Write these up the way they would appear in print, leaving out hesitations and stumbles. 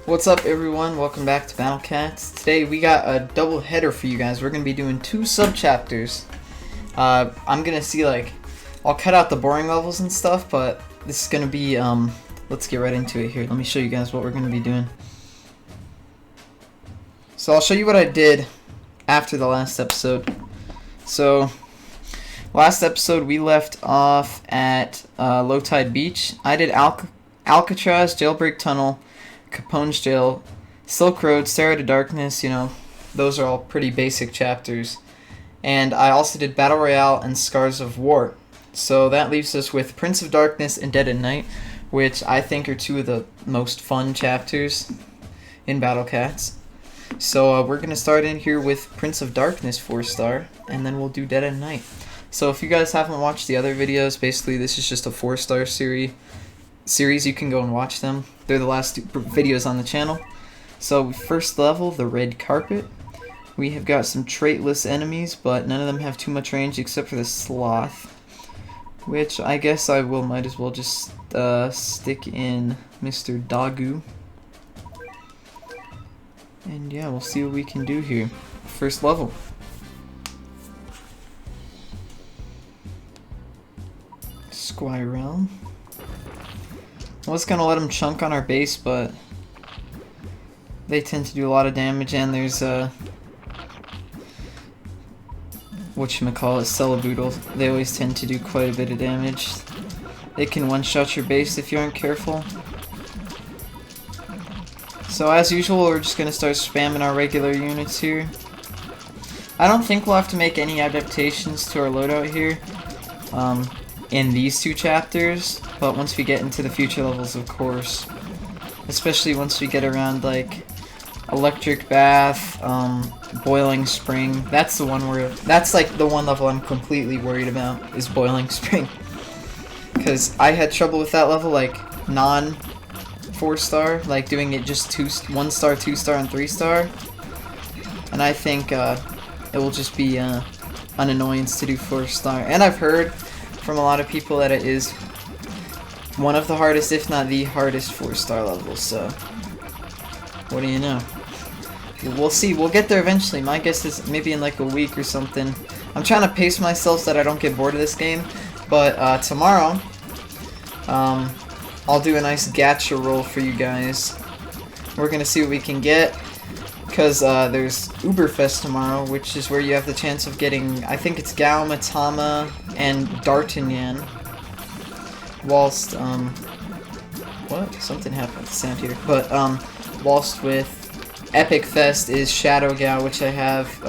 What's up, everyone? Welcome back to Battlecats. Today we got a double header for you guys. We're going to be doing 2 sub-chapters. I'm going to see, I'll cut out the boring levels and stuff, but this is going to be, let's get right into it here. Let me show you guys what we're going to be doing. So I'll show you what I did after the last episode. So, last episode we left off at Low Tide Beach. I did Alcatraz, Jailbreak Tunnel, Capone's Jail, Silk Road, Stair to Darkness, those are all pretty basic chapters. And I also did Battle Royale and Scars of War. So that leaves us with Prince of Darkness and Dead at Night, which I think are 2 of the most fun chapters in Battlecats. So we're going to start in here with Prince of Darkness 4-star, and then we'll do Dead at Night. So if you guys haven't watched the other videos, basically this is just a 4-star series. You can go and watch them. They're the last 2 videos on the channel. So first level, the red carpet. We have got some traitless enemies, but none of them have too much range except for the sloth, which I guess I might as well just stick in Mr. Dagu. And yeah, we'll see what we can do here. First level. Squire Realm. I was gonna let them chunk on our base, but they tend to do a lot of damage, and there's whatchamacallit, Celeboodle. They always tend to do quite a bit of damage. They can one-shot your base if you aren't careful. So as usual, we're just gonna start spamming our regular units here. I don't think we'll have to make any adaptations to our loadout here in these 2 chapters, but once we get into the future levels, of course. Especially once we get around Electric Bath, Boiling Spring. That's the one the one level I'm completely worried about, is Boiling Spring. Because I had trouble with that level, non 4-star, doing it just 1-star, 2-star, and 3-star. And I think it will just be an annoyance to do 4-star. And I've heard from a lot of people that it is one of the hardest, if not the hardest 4-star levels, so what do you know? We'll see. We'll get there eventually. My guess is maybe in a week or something. I'm trying to pace myself so that I don't get bored of this game, but tomorrow I'll do a nice gacha roll for you guys. We're gonna see what we can get, because there's Uberfest tomorrow, which is where you have the chance of getting, I think it's Gao, Matama, and D'Artagnan. Whilst, what? Something happened with the sound here. But, whilst with Epic Fest is Shadow Gao, which I have,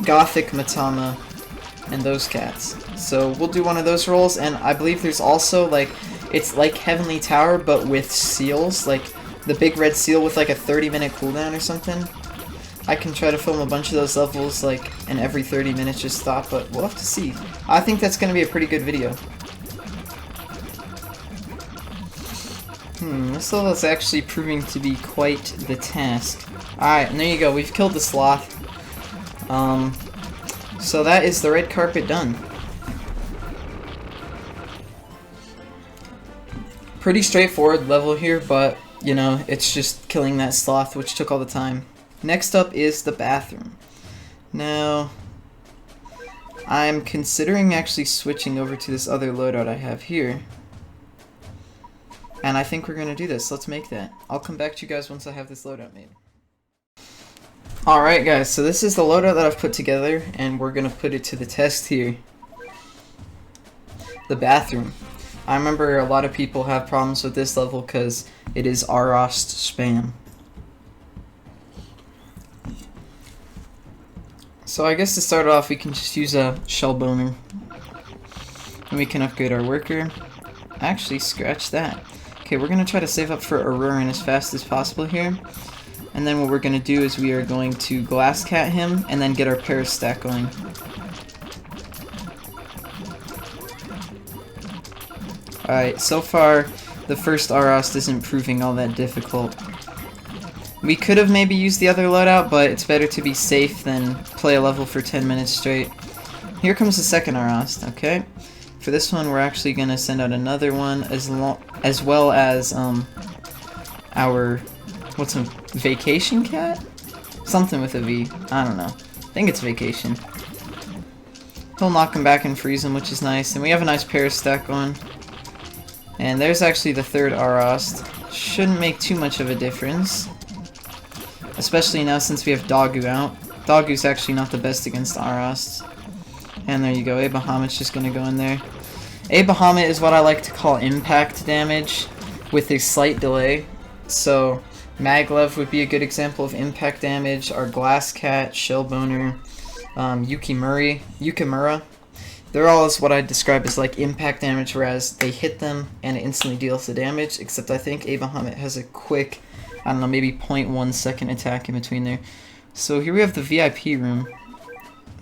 Gothic Matama, and those cats. So we'll do one of those rolls, and I believe there's also, it's like Heavenly Tower, but with seals, the big red seal with a 30-minute cooldown or something. I can try to film a bunch of those levels, and every 30 minutes just stop, but we'll have to see. I think that's going to be a pretty good video. This level is actually proving to be quite the task. Alright, and there you go, we've killed the sloth. So that is the red carpet done. Pretty straightforward level here, but, it's just killing that sloth, which took all the time. Next up is the bathroom. Now, I'm considering actually switching over to this other loadout I have here. And I think we're going to do this. Let's make that. I'll come back to you guys once I have this loadout made. Alright guys, so this is the loadout that I've put together, and we're going to put it to the test here. The bathroom. I remember a lot of people have problems with this level because it is Arost spam. So I guess to start off, we can just use a shell boner. And we can upgrade our worker. Actually, scratch that. Okay, we're going to try to save up for Auroran as fast as possible here. And then what we're going to do is we are going to Glass Cat him, and then get our Paris stack going. Alright, so far, the first Arost isn't proving all that difficult. We could have maybe used the other loadout, but it's better to be safe than play a level for 10 minutes straight. Here comes the second Arost, okay? For this one, we're actually going to send out another one, as well as our What's a vacation cat? Something with a V. I don't know. I think it's vacation. He'll knock him back and freeze him, which is nice. And we have a nice pair stack going. And there's actually the third Arast. Shouldn't make too much of a difference. Especially now since we have Dogu out. Dogu's actually not the best against Arast. And there you go. A Bahamut's just going to go in there. A Bahamut is what I like to call impact damage with a slight delay. So Maglev would be a good example of impact damage. Our Glass Cat, Shellboner, Yukimura. They're all what I describe as like impact damage, whereas they hit them and it instantly deals the damage, except I think A Bahamut has a quick, I don't know, maybe 0.1 second attack in between there. So here we have the VIP room.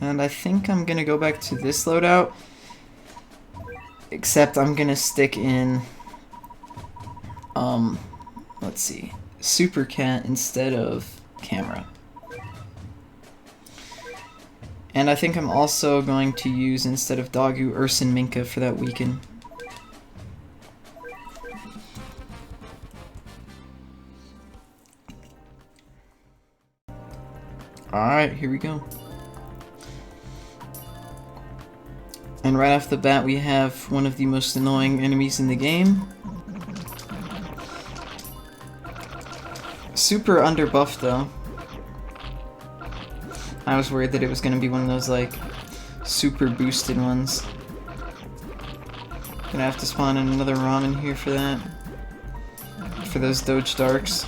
And I think I'm going to go back to this loadout, except I'm going to stick in, let's see, Super Cat instead of Camera. And I think I'm also going to use, instead of Dogu, Urson Minka for that weaken. Alright, here we go. And right off the bat we have one of the most annoying enemies in the game. Super underbuffed though. I was worried that it was going to be one of those, like, super boosted ones. Gonna have to spawn in another ramen here for that. For those Doge Darks.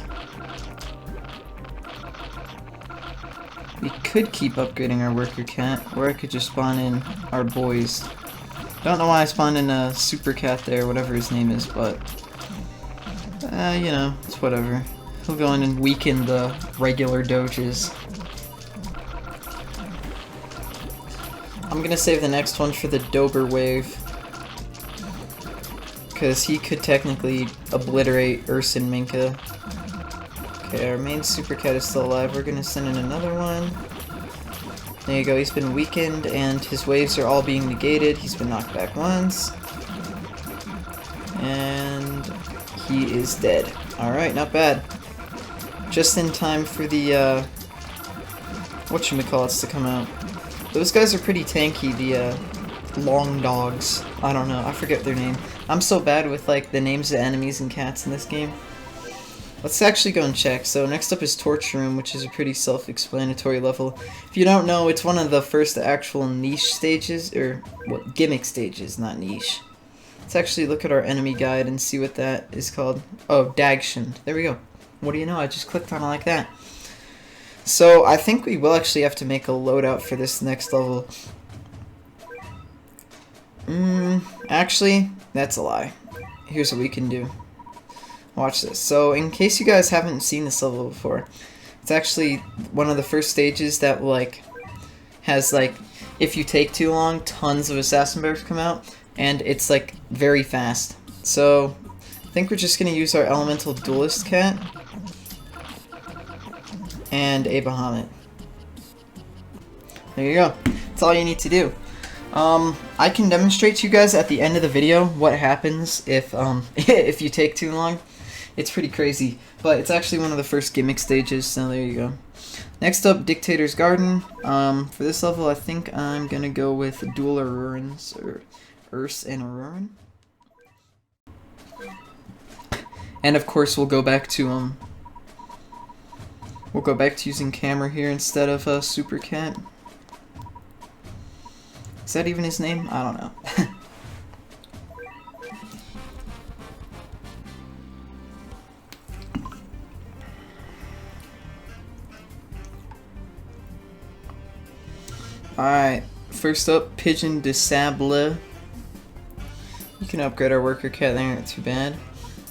We could keep upgrading our Worker Cat, or I could just spawn in our boys. Don't know why I spawned in a Super Cat there, whatever his name is, but... you know, it's whatever. He'll go in and weaken the regular Doges. I'm gonna save the next one for the Dober Wave, because he could technically obliterate Urson Minka. Okay, our main Super Cat is still alive. We're gonna send in another one. There you go, he's been weakened, and his waves are all being negated. He's been knocked back once. And he is dead. Alright, not bad. Just in time for the, whatchamacallits to come out. Those guys are pretty tanky, the long dogs. I don't know, I forget their name. I'm so bad with like the names of enemies and cats in this game. Let's actually go and check. So next up is Torture Room, which is a pretty self-explanatory level. If you don't know, it's one of the first actual niche stages, or what, gimmick stages, not niche. Let's actually look at our enemy guide and see what that is called. Oh, Dagshund. There we go. What do you know, I just clicked on it like that. So, I think we will actually have to make a loadout for this next level. Actually, that's a lie. Here's what we can do. Watch this. So, in case you guys haven't seen this level before, it's actually one of the first stages that, like, has, like, if you take too long, tons of assassin bears come out, and it's, like, very fast. So, I think we're just going to use our elemental duelist cat. And a Bahamut. There you go. That's all you need to do. I can demonstrate to you guys at the end of the video what happens if if you take too long. It's pretty crazy, but it's actually one of the first gimmick stages, so there you go. Next up, Dictators Garden. For this level, I think I'm gonna go with Dual Arurans, or Urs and Aruran. And of course, we'll go back to using Camera here instead of Super Cat. Is that even his name? I don't know. Alright, first up, Pigeon de Sable. You can upgrade our Worker Cat there, not too bad.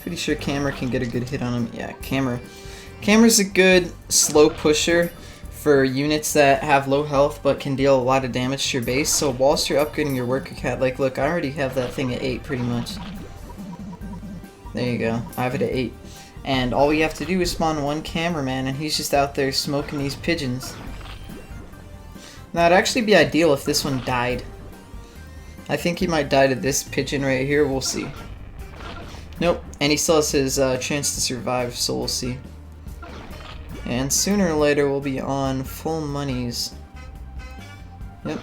Pretty sure Camera can get a good hit on him. Yeah, Camera's a good slow pusher for units that have low health but can deal a lot of damage to your base. So whilst you're upgrading your Worker Cat, like look, I already have that thing at 8 pretty much. There you go, I have it at 8. And all we have to do is spawn one cameraman and he's just out there smoking these pigeons. Now it'd actually be ideal if this one died. I think he might die to this pigeon right here, we'll see. Nope, and he still has his chance to survive, so we'll see. And sooner or later we'll be on full monies. Yep.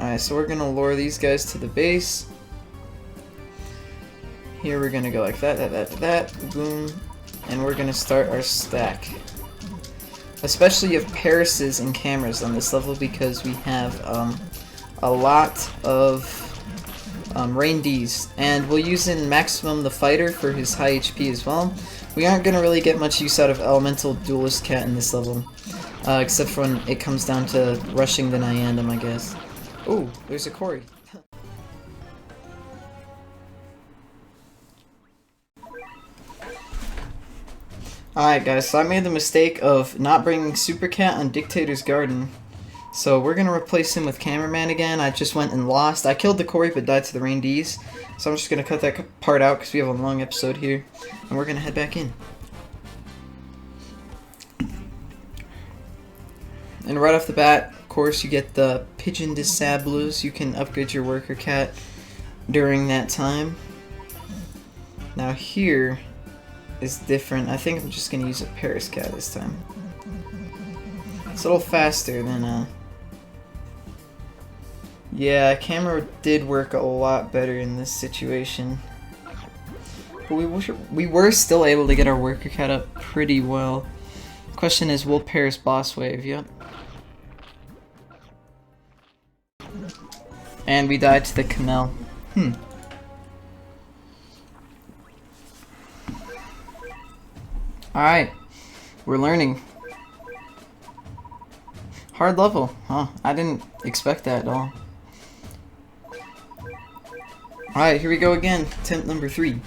Alright, so we're gonna lure these guys to the base. Here we're gonna go like that, boom. And we're gonna start our stack. Especially of Parises and cameras on this level because we have a lot of Rain Ds. And we'll use in Maximum the Fighter for his high HP as well. We aren't gonna really get much use out of Elemental Duelist Cat in this level. Except for when it comes down to rushing the Nyandam, I guess. Ooh, there's a Cory. Alright guys, so I made the mistake of not bringing Super Cat on Dictators Garden. So we're going to replace him with Cameraman again. I just went and lost. I killed the Cory but died to the Rain Ds. So I'm just going to cut that part out because we have a long episode here. And we're going to head back in. And right off the bat, of course, you get the Pigeon de Sables. You can upgrade your Worker Cat during that time. Now here is different. I think I'm just going to use a Paris Cat this time. It's a little faster than yeah, camera did work a lot better in this situation. But we were still able to get our Worker Cat up pretty well. Question is, will Paris boss wave? Yep. And we died to the Camel. Alright. We're learning. Hard level. Huh. I didn't expect that at all. Alright, here we go again. Attempt number 3.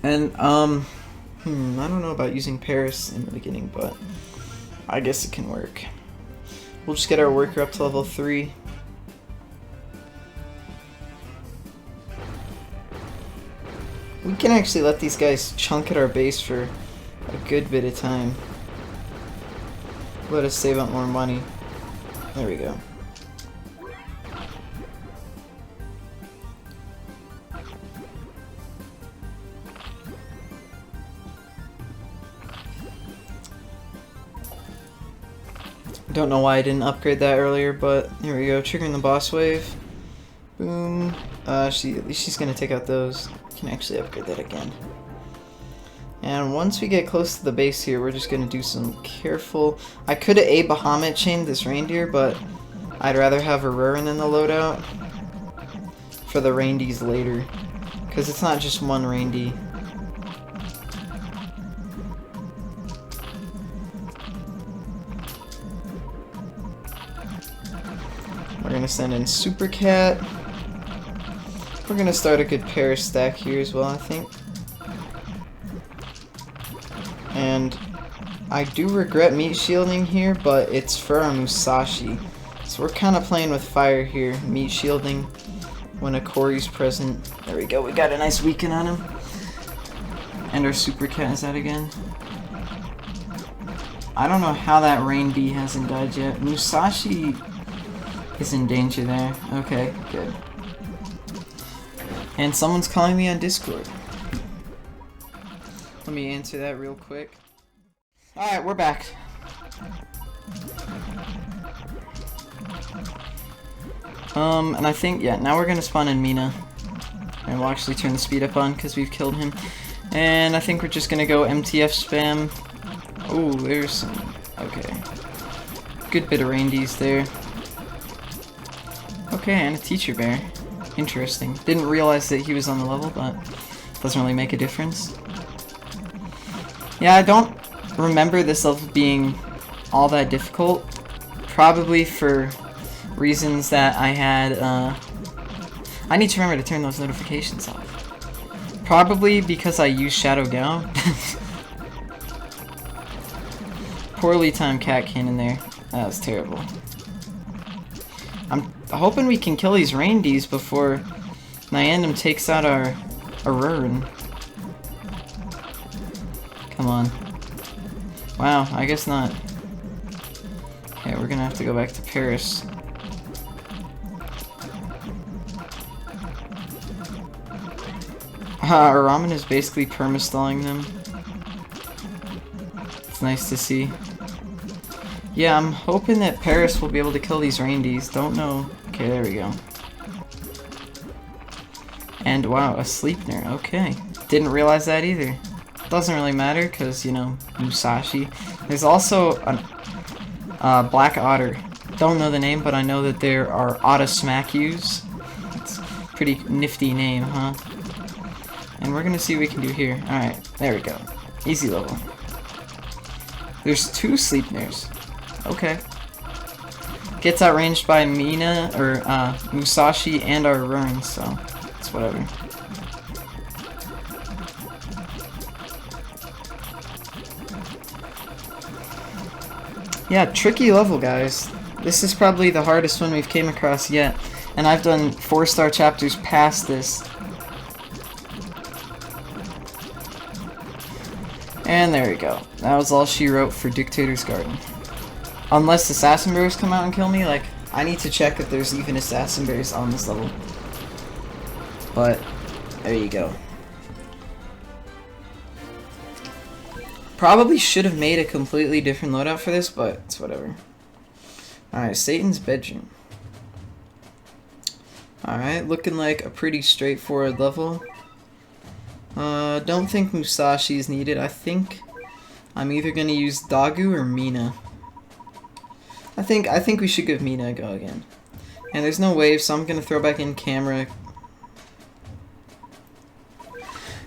And, I don't know about using Paris in the beginning, but I guess it can work. We'll just get our worker up to level 3. We can actually let these guys chunk at our base for a good bit of time. Let us save up more money. There we go. Don't know why I didn't upgrade that earlier, but here we go. Triggering the boss wave. Boom. At least she's gonna take out those. Can actually upgrade that again. And once we get close to the base here, we're just gonna do some careful. I could have Bahamut chained this reindeer, but I'd rather have a Rurin in the loadout for the Rain Ds later, because it's not just one Rain D. We're gonna send in Super Cat. We're gonna start a good Paris stack here as well, I think. And I do regret meat shielding here, but it's for our Musashi. So we're kind of playing with fire here, meat shielding when a Cory's present. There we go, we got a nice weaken on him. And our Super Cat is out again. I don't know how that Rain D hasn't died yet. Musashi is in danger there. Okay, good. And someone's calling me on Discord. Let me answer that real quick. Alright, we're back. And I think, yeah, now we're gonna spawn in Mina. And we'll actually turn the speed up on because we've killed him. And I think we're just gonna go MTF spam. Oh, there's some, okay. Good bit of Rain Ds there. Okay, and a Teacher Bear. Interesting. Didn't realize that he was on the level, but doesn't really make a difference. Yeah, I don't remember this level being all that difficult. Probably for reasons that I had, I need to remember to turn those notifications off. Probably because I used Shadow Gown. Poorly timed cat cannon there. That was terrible. I'm hoping we can kill these Rain Ds before Nyandam takes out our Rurin. Come on. Wow, I guess not. Okay, we're gonna have to go back to Paris. Ramen is basically perma-stalling them. It's nice to see. Yeah, I'm hoping that Paris will be able to kill these reindeers. Don't know. Okay, there we go. And wow, a Sleipnir. Okay. Didn't realize that either. Doesn't really matter because, you know, Musashi. There's also a Black Otter. Don't know the name, but I know that there are Autosmackus. It's a pretty nifty name, huh? And we're gonna see what we can do here. Alright, there we go. Easy level. There's 2 Sleipnirs. Okay. Gets outranged by Mina, or Musashi, and our Ruin, so it's whatever. Yeah, tricky level, guys. This is probably the hardest one we've came across yet. And I've done 4-star chapters past this. And there we go. That was all she wrote for Dictators Garden. Unless assassin bears come out and kill me, like, I need to check if there's even assassin bears on this level. But, there you go. Probably should have made a completely different loadout for this, but it's whatever. Alright, Satan's bedroom. Alright, looking like a pretty straightforward level. Don't think Musashi is needed. I think I'm either gonna use Dagu or Mina. I think we should give Mina a go again. And there's no wave, so I'm gonna throw back in camera.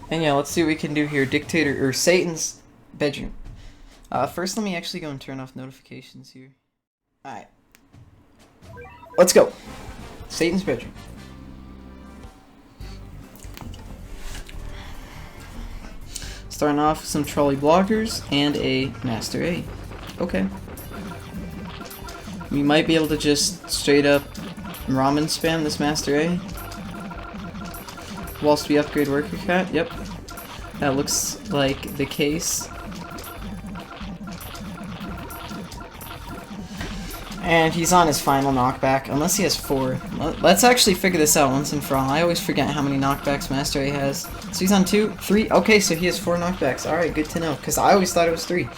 And yeah, let's see what we can do here. Dictator or Satan's bedroom. First, let me actually go and turn off notifications here. Alright. Let's go. Satan's bedroom. Starting off with some trolley blockers and a Master A. Okay. We might be able to just straight up ramen spam this Master A. Whilst we upgrade Worker Cat. Yep. That looks like the case. And he's on his final knockback, unless he has 4. Let's actually figure this out once and for all. I always forget how many knockbacks Master A has. So he's on 2, 3. Okay, so he has 4 knockbacks. Alright, good to know, because I always thought it was 3.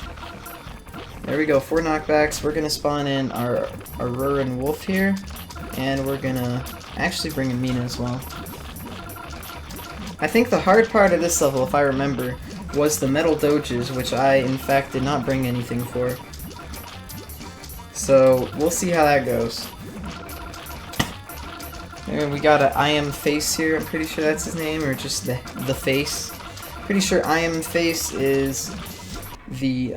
There we go, 4 knockbacks. We're going to spawn in our Ruin Wolf here. And we're going to actually bring in Mina as well. I think the hard part of this level, if I remember, was the metal doges, which I, in fact, did not bring anything for. So, we'll see how that goes. And we got a I Am Face here, I'm pretty sure that's his name, or just the face. Pretty sure I Am Face is the,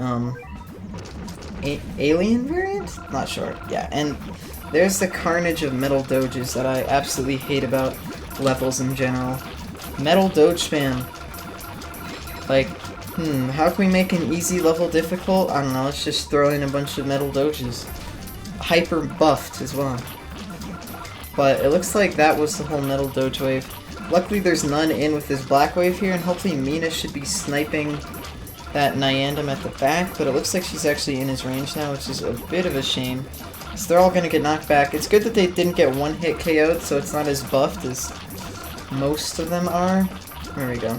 alien variant? Not sure. Yeah, and there's the carnage of metal doges that I absolutely hate about levels in general. Metal doge spam. Like, how can we make an easy level difficult? I don't know, let's just throw in a bunch of metal doges. Hyper buffed as well. But it looks like that was the whole metal doge wave. Luckily there's none in with this black wave here, and hopefully Mina should be sniping that Nyandam at the back, but it looks like she's actually in his range now, which is a bit of a shame. So they're all gonna get knocked back. It's good that they didn't get one hit KO'd, so it's not as buffed as most of them are. There we go.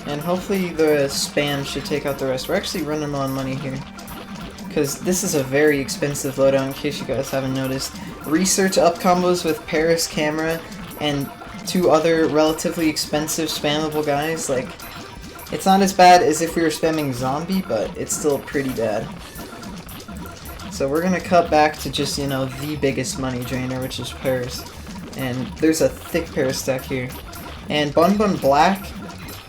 And hopefully the spam should take out the rest. We're actually running low on money here, because this is a very expensive loadout in case you guys haven't noticed. Research up combos with Paris camera and 2 other relatively expensive spammable guys. Like, it's not as bad as if we were spamming zombie, but it's still pretty bad. So we're gonna cut back to just, you know, the biggest money drainer, which is Paris. And there's a thick Paris stack here. And Bun Bun Black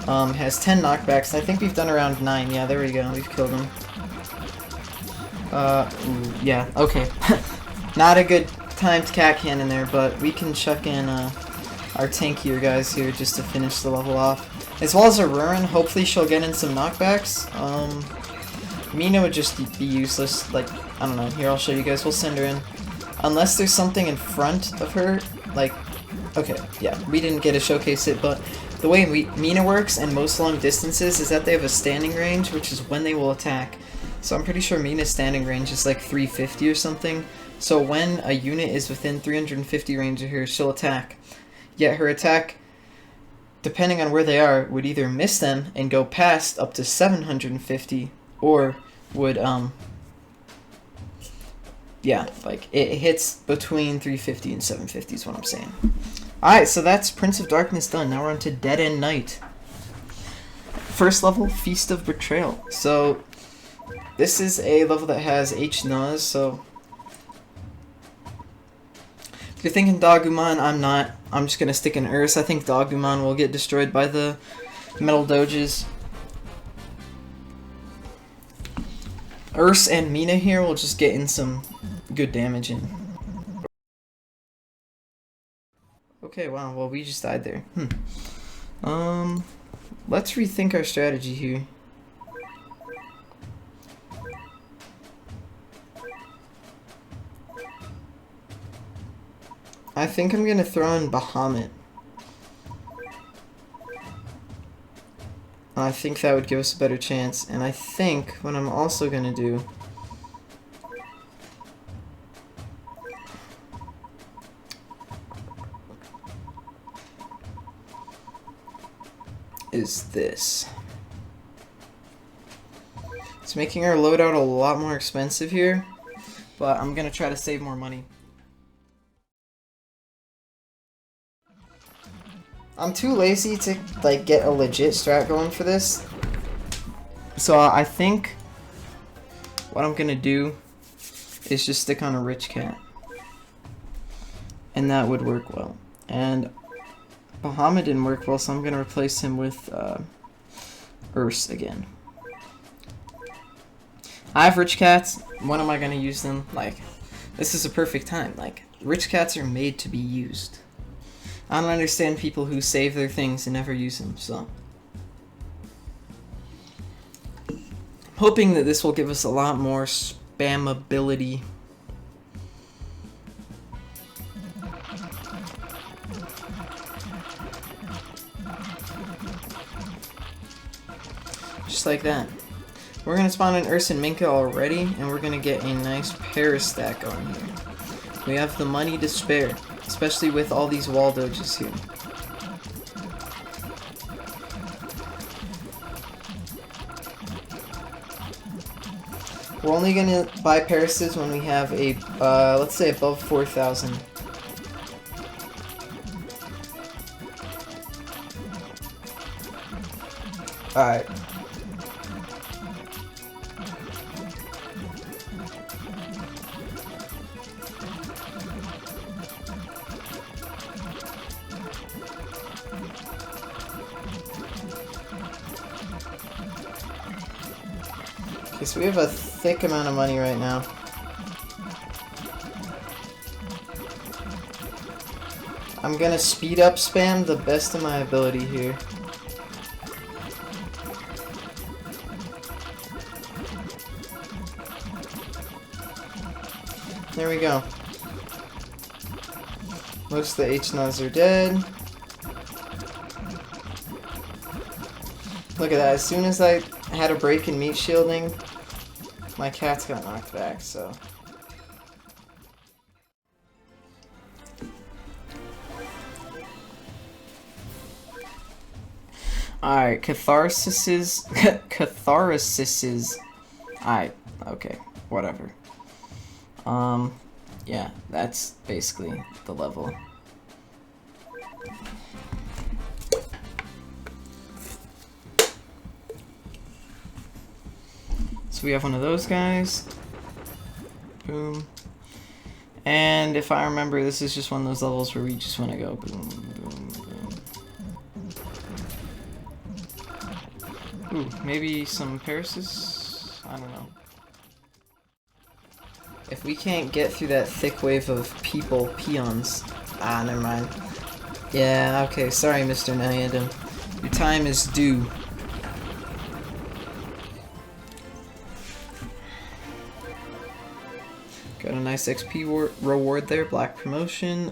has 10 knockbacks. I think we've done around 9. Yeah, there we go. We've killed him. Yeah, okay. Not a good timed cat cannon there, but we can chuck in our tankier guys here just to finish the level off. As well as a Ruin. Hopefully she'll get in some knockbacks. Mina would just be useless. Like, I don't know. Here, I'll show you guys. We'll send her in. Unless there's something in front of her, like, okay, yeah, we didn't get a showcase it, but the way Mina works and most long distances is that they have a standing range, which is when they will attack. So I'm pretty sure Mina's standing range is like 350 or something. So when a unit is within 350 range of her, she'll attack. Yet her attack depending on where they are, would either miss them and go past up to 750, or would yeah, like it hits between 350 and 750 is what I'm saying. Alright, so that's Prince of Darkness done. Now we're on to Dead End Night. First level, Feast of Betrayal. So this is a level that has H-Nuz, so if you're thinking Dogumon, I'm not. I'm just gonna stick in Urs. I think Dogumon will get destroyed by the Metal Doges. Urs and Mina here will just get in some good damage in. Okay, wow, well we just died there. Let's rethink our strategy here. I think I'm gonna throw in Bahamut. I think that would give us a better chance, and I think what I'm also gonna do is this. It's making our loadout a lot more expensive here, but I'm gonna try to save more money. I'm too lazy to like get a legit strat going for this, so I think what I'm gonna do is just stick on a rich cat, and that would work well. And Bahamut didn't work well, so I'm gonna replace him with Urs again. I have rich cats. When am I gonna use them? Like, this is a perfect time. Like, rich cats are made to be used. I don't understand people who save their things and never use them, so. Hoping that this will give us a lot more spammability. Just like that. We're going to spawn an Ursa Minka already, and we're going to get a nice Paris stack going here. We have the money to spare, especially with all these wall doges here. We're only going to buy Parises when we have a, let's say above 4,000. Alright. Okay, so we have a thick amount of money right now. I'm gonna speed up spam the best of my ability here. There we go. Most of the H-Nuz are dead. Look at that, as soon as I had a break in meat shielding, my cats got knocked back, so. Alright, catharsis. Alright, okay, whatever. Yeah, that's basically the level. So we have one of those guys. Boom. And if I remember, this is just one of those levels where we just want to go boom, boom, boom. Ooh, maybe some Parises? I don't know. If we can't get through that thick wave of peons. Ah, never mind. Yeah, okay, sorry, Mr. Nyandam. Your time is due. Got a nice XP reward there, black promotion.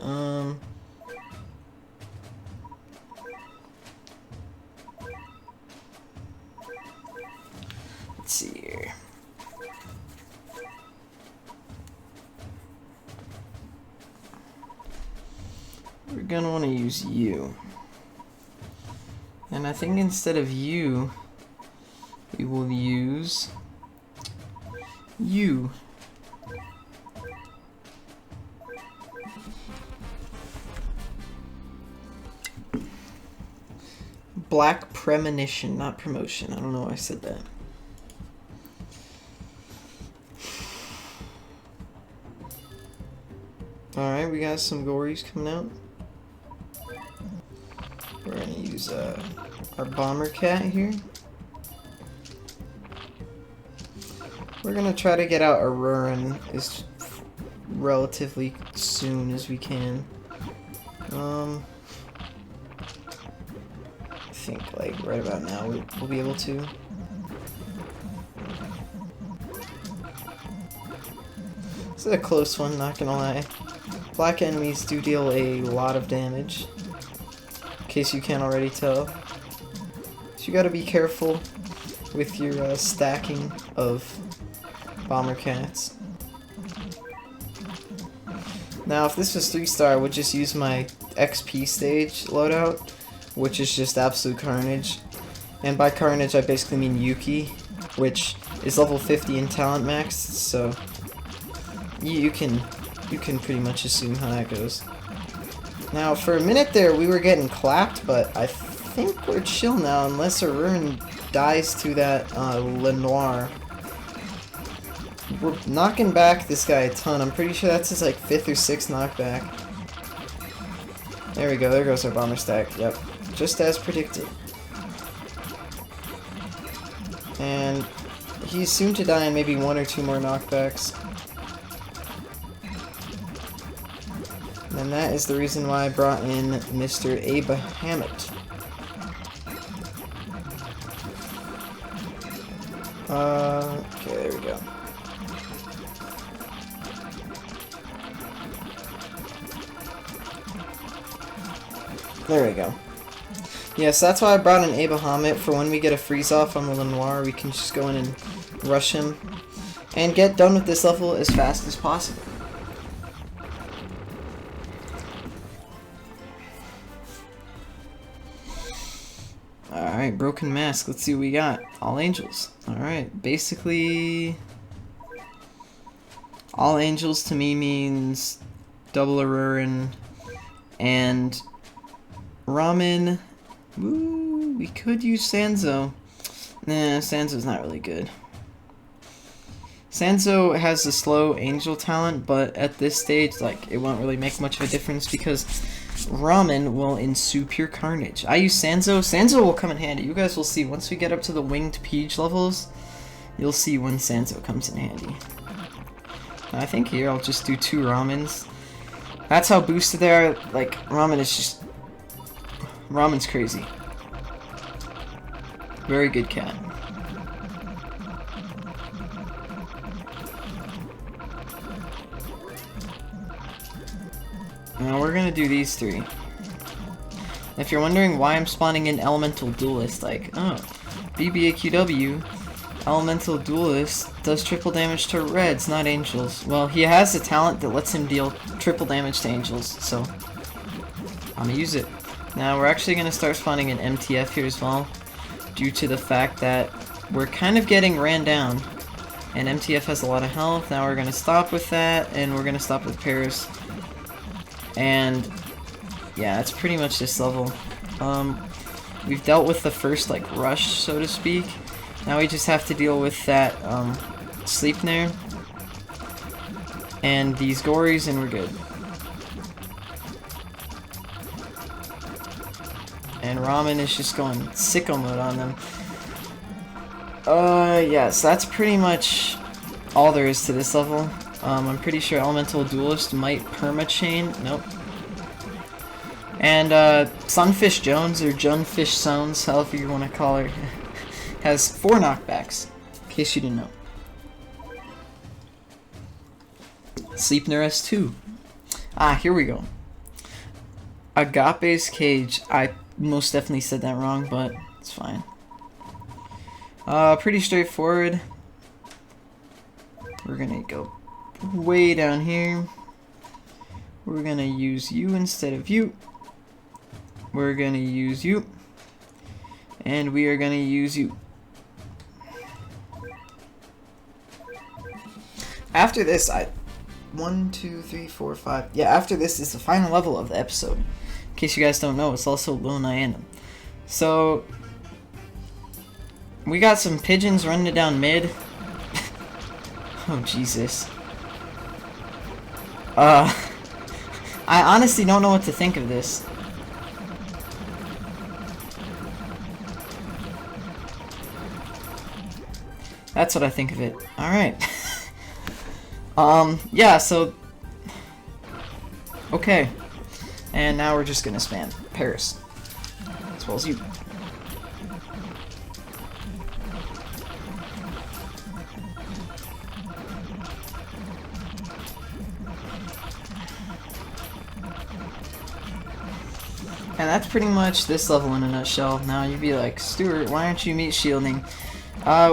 Let's see here. We're gonna want to use you. And I think instead of you, we will use you. Black premonition, not promotion. I don't know why I said that. Alright, we got some gories coming out. We're gonna use our bomber cat here. We're gonna try to get out Auroran as relatively soon as we can. I think like right about now we'll be able to. This is a close one, not gonna lie. Black enemies do deal a lot of damage, in case you can't already tell. So you gotta be careful with your stacking of bomber cats. Now if this was 3-star, I would just use my XP stage loadout, which is just absolute carnage. And by carnage I basically mean Yuki, which is level 50 in talent max, so you can pretty much assume how that goes. Now for a minute there we were getting clapped, but I think we're chill now unless Auroran dies to that Le Noir. We're knocking back this guy a ton. I'm pretty sure that's his like 5th or 6th knockback. There we go, there goes our bomber stack. Yep, just as predicted. And he's soon to die in maybe 1 or 2 more knockbacks. And that is the reason why I brought in Mr. Abahamut. Okay, there we go. There we go. Yes, that's why I brought in Abahamut, for when we get a freeze off on the Lenoir, we can just go in and rush him and get done with this level as fast as possible. Alright, Broken Mask. Let's see what we got. All Angels. Alright, basically All Angels to me means double Auroran and Ramen. Ooh, we could use Sanzo. Nah, Sanzo's not really good. Sanzo has a slow angel talent, but at this stage, like, it won't really make much of a difference because Ramen will ensue pure carnage. I use Sanzo. Sanzo will come in handy. You guys will see. Once we get up to the winged Peach levels, you'll see when Sanzo comes in handy. I think here I'll just do 2 Ramens. That's how boosted they are. Like, Ramen is just... Ramen's crazy. Very good cat. Now we're gonna do these 3. If you're wondering why I'm spawning an Elemental Duelist, like, oh, BBAQW, Elemental Duelist does triple damage to reds, not angels. Well, he has a talent that lets him deal triple damage to angels, so I'm gonna use it. Now we're actually gonna start spawning an MTF here as well, due to the fact that we're kind of getting ran down, and MTF has a lot of health. Now we're gonna stop with that, and we're gonna stop with Paris. And yeah, that's pretty much this level. We've dealt with the first like rush, so to speak. Now we just have to deal with that Sleipnir and these Gories, and we're good. And Ramen is just going sicko mode on them. Yes, that's pretty much all there is to this level. I'm pretty sure Elemental Duelist might perma-chain. Nope. And Sunfish Jones, or Junfish Sones, however you want to call her, has 4 knockbacks, in case you didn't know. Sleipnir has 2. Ah, here we go. Agape's Cage. I most definitely said that wrong, but it's fine. Pretty straightforward. We're gonna go way down here. We're gonna use you instead of you. We're gonna use you. And we are gonna use you. After this, 1, 2, 3, 4, 5. Yeah, after this is the final level of the episode. In case you guys don't know, it's also LIL NYANDAM. So, we got some pigeons running it down mid. Oh, Jesus. I honestly don't know what to think of this. That's what I think of it. Alright. Yeah, so... Okay. And now we're just gonna spam Paris. As well as you. And that's pretty much this level in a nutshell. Now you'd be like, Stuart, why aren't you meat shielding?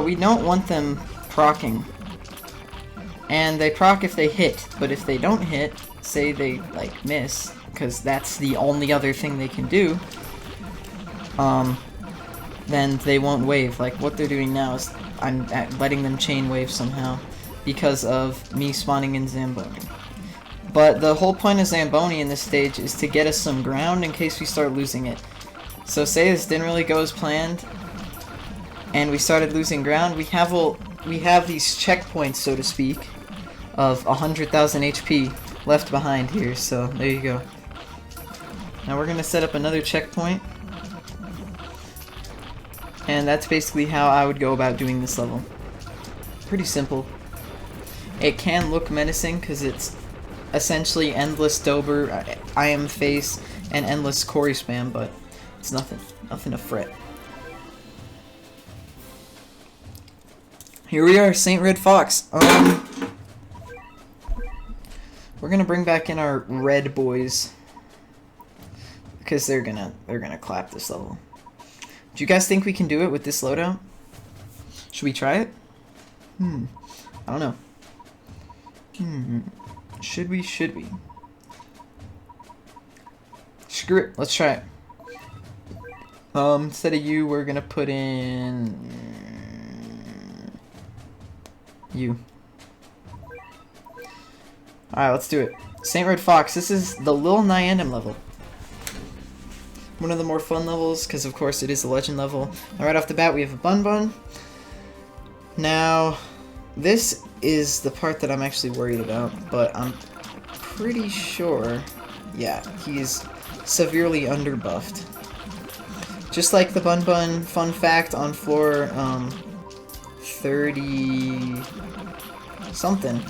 We don't want them proccing. And they proc if they hit, but if they don't hit, say they, like, miss, because that's the only other thing they can do, then they won't wave. Like, what they're doing now is I'm letting them chain wave somehow, because of me spawning in Zamboni. But the whole point of Zamboni in this stage is to get us some ground in case we start losing it. So say this didn't really go as planned, and we started losing ground, we have these checkpoints, so to speak, of 100,000 HP left behind here, so there you go. Now we're gonna set up another checkpoint, and that's basically how I would go about doing this level. Pretty simple. It can look menacing because it's essentially endless Dober, I am face, and endless Cory spam, but it's nothing to fret. Here we are, Saint Red Fox. We're gonna bring back in our red boys because they're gonna clap this level. Do you guys think we can do it with this loadout? Should we try it? I don't know. Should we? Screw it. Let's try it. Instead of you, we're gonna put in you. Alright, let's do it. Saint Red Fox, this is the LIL NYANDAM level. One of the more fun levels, because of course it is a legend level. Now right off the bat we have a Bun Bun. Now, this is the part that I'm actually worried about, but I'm pretty sure, yeah, he's severely underbuffed. Just like the Bun Bun, fun fact, on floor 30 something.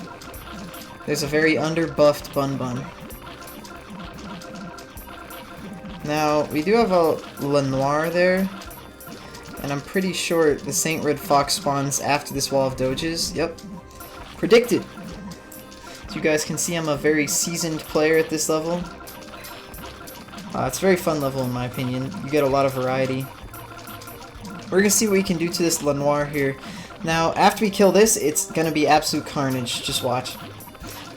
There's a very underbuffed Bun Bun. Now, we do have a Lenoir there, and I'm pretty sure the Saint Red Fox spawns after this wall of doges. Yep. Predicted! As you guys can see, I'm a very seasoned player at this level. It's a very fun level in my opinion. You get a lot of variety. We're gonna see what we can do to this Lenoir here. Now, after we kill this, it's gonna be absolute carnage. Just watch.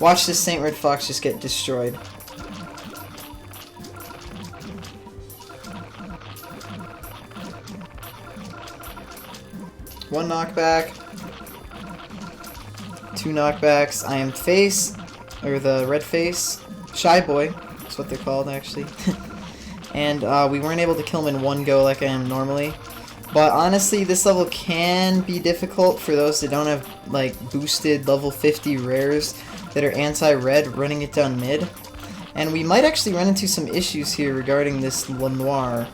Watch this Saint Red Fox just get destroyed. One knockback. Two knockbacks. I am face, or the red face. Shy Boy. That's what they're called, actually. And we weren't able to kill him in one go like I am normally. But honestly, this level can be difficult for those that don't have, like, boosted level 50 rares that are anti-red running it down mid. And we might actually run into some issues here regarding this Lenoir.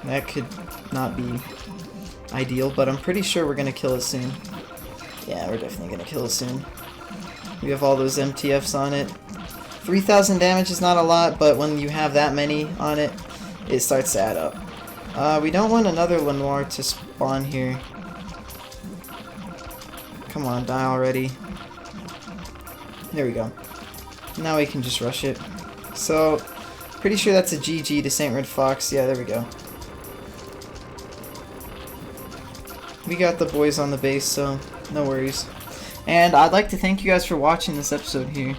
That could not be ideal, but I'm pretty sure we're gonna kill it soon. Yeah, we're definitely gonna kill it soon. We have all those MTFs on it. 3,000 damage is not a lot, but when you have that many on it, it starts to add up. We don't want another Lenoir to spawn here. Come on, die already. There we go. Now we can just rush it. So, pretty sure that's a GG to Saint Red Fox. Yeah, there we go. We got the boys on the base, so no worries. And I'd like to thank you guys for watching this episode here.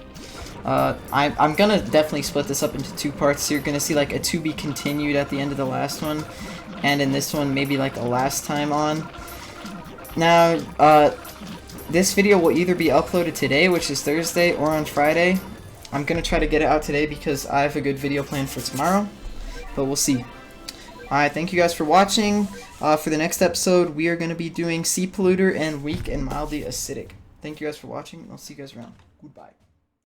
I'm gonna definitely split this up into 2 parts. So you're gonna see like a to be continued at the end of the last one, and in this one maybe like a last time on. Now, this video will either be uploaded today, which is Thursday, or on Friday. I'm gonna try to get it out today because I have a good video planned for tomorrow, but we'll see. Alright, thank you guys for watching. For the next episode, we are going to be doing Sea Polluter and Weak and Mildly Acidic. Thank you guys for watching. I'll see you guys around. Goodbye.